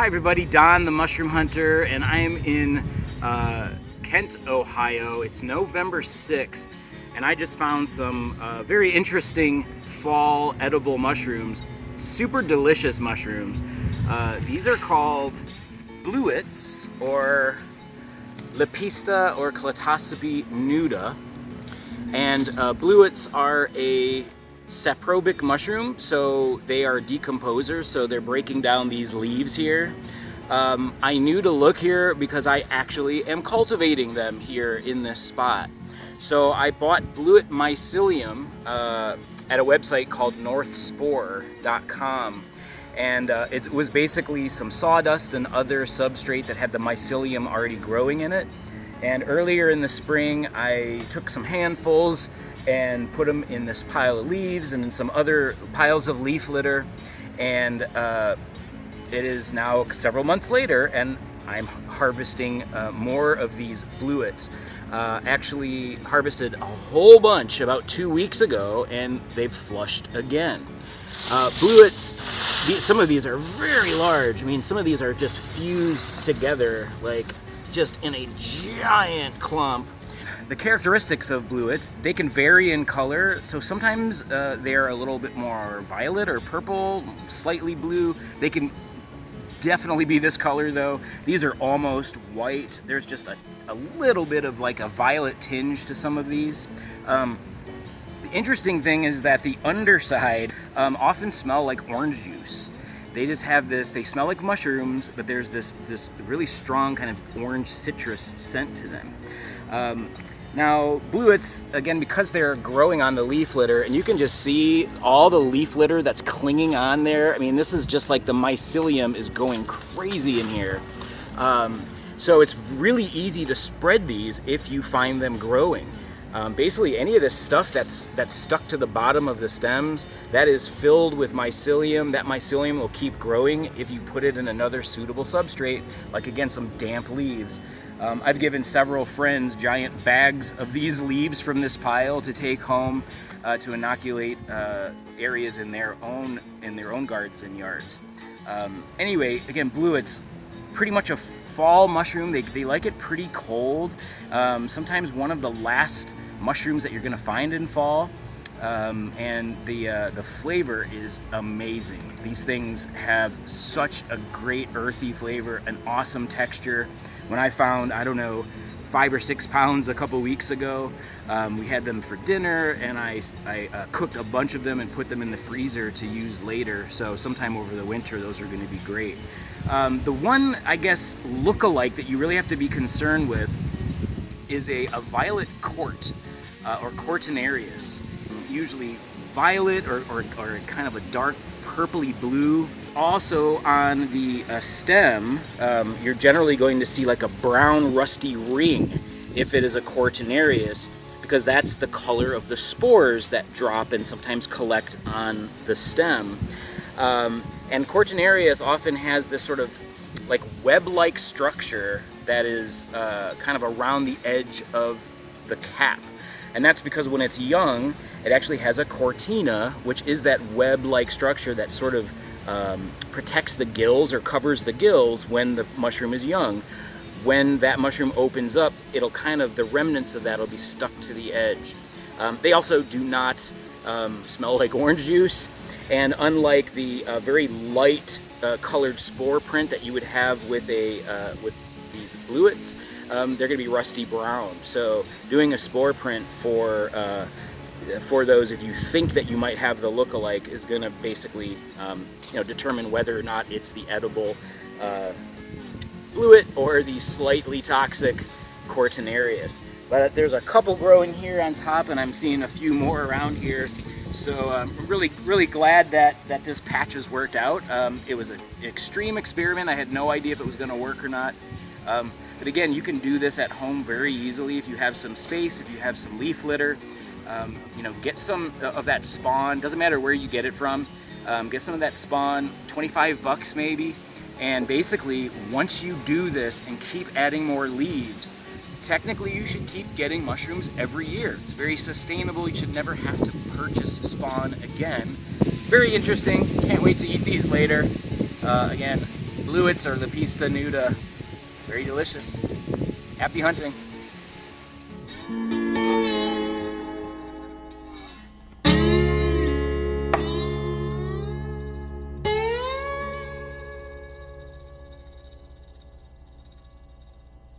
everybody, Don the Mushroom Hunter, and I am in Kent, Ohio. It's November 6th, and I just found some very interesting fall edible mushrooms, super delicious mushrooms. These are called blewits, or Lepista, or Clitocybe nuda, and blewits are a saprobic mushroom, so they are decomposers, so they're breaking down these leaves here. I knew to look here because I actually am cultivating them here in this spot. So I bought bluet mycelium at a website called northspore.com, and it was basically some sawdust and other substrate that had the mycelium already growing in it. And earlier in the spring I took some handfuls and put them in this pile of leaves and in some other piles of leaf litter, and it is now several months later and I'm harvesting more of these blewits. Actually harvested a whole bunch about 2 weeks ago, and they've flushed again. Blewits, some of these are very large. I mean, some of these are just fused together, like just in a giant clump. The characteristics of blewits, they can vary in color. So sometimes they're a little bit more violet or purple, slightly blue. They can definitely be this color though. These are almost white. There's just a little bit of like a violet tinge to some of these. The interesting thing is that the underside often smell like orange juice. They just have this, they smell like mushrooms, but there's this really strong kind of orange citrus scent to them. Now, blewits, again, because they're growing on the leaf litter, and you can just see all the leaf litter that's clinging on there. I mean, this is just like the mycelium is going crazy in here. So it's really easy to spread these if you find them growing. Basically, any of this stuff that's stuck to the bottom of the stems, that is filled with mycelium. That mycelium will keep growing if you put it in another suitable substrate, like, again, some damp leaves. I've given several friends giant bags of these leaves from this pile to take home to inoculate areas in their own gardens and yards. Anyway, again, blewits, pretty much a fall mushroom. They like it pretty cold. Sometimes one of the last mushrooms that you're going to find in fall. And the flavor is amazing. These things have such a great earthy flavor, an awesome texture. When I found, I don't know, 5 or 6 pounds a couple weeks ago, we had them for dinner, and I cooked a bunch of them and put them in the freezer to use later. So sometime over the winter, those are going to be great. The one, I guess, look-alike that you really have to be concerned with is a violet court, or cortinarius. Usually violet or kind of a dark purpley blue. Also on the stem, you're generally going to see like a brown rusty ring if it is a cortinarius, because that's the color of the spores that drop and sometimes collect on the stem. And cortinarius often has this sort of like web-like structure that is kind of around the edge of the cap. And that's because when it's young, it actually has a cortina, which is that web-like structure that sort of protects the gills or covers the gills when the mushroom is young. When that mushroom opens up, it'll kind of, the remnants of that will be stuck to the edge. They also do not smell like orange juice, and unlike the very light colored spore print that you would have with these blewits, they're going to be rusty brown. So doing a spore print for those, if you think that you might have the look-alike, is going to basically determine whether or not it's the edible blewit or the slightly toxic cortinarius. But there's a couple growing here on top, and I'm seeing a few more around here. So I'm really glad that this patch has worked out. It was an extreme experiment. I had no idea if it was going to work or not. But again, you can do this at home very easily if you have some space, if you have some leaf litter. Get some of that spawn. Doesn't matter where you get it from. Get some of that spawn, $25 maybe. And basically, once you do this and keep adding more leaves, technically you should keep getting mushrooms every year. It's very sustainable. You should never have to purchase spawn again. Very interesting. Can't wait to eat these later. Again, bluets or Lepista nuda. Very delicious. Happy hunting.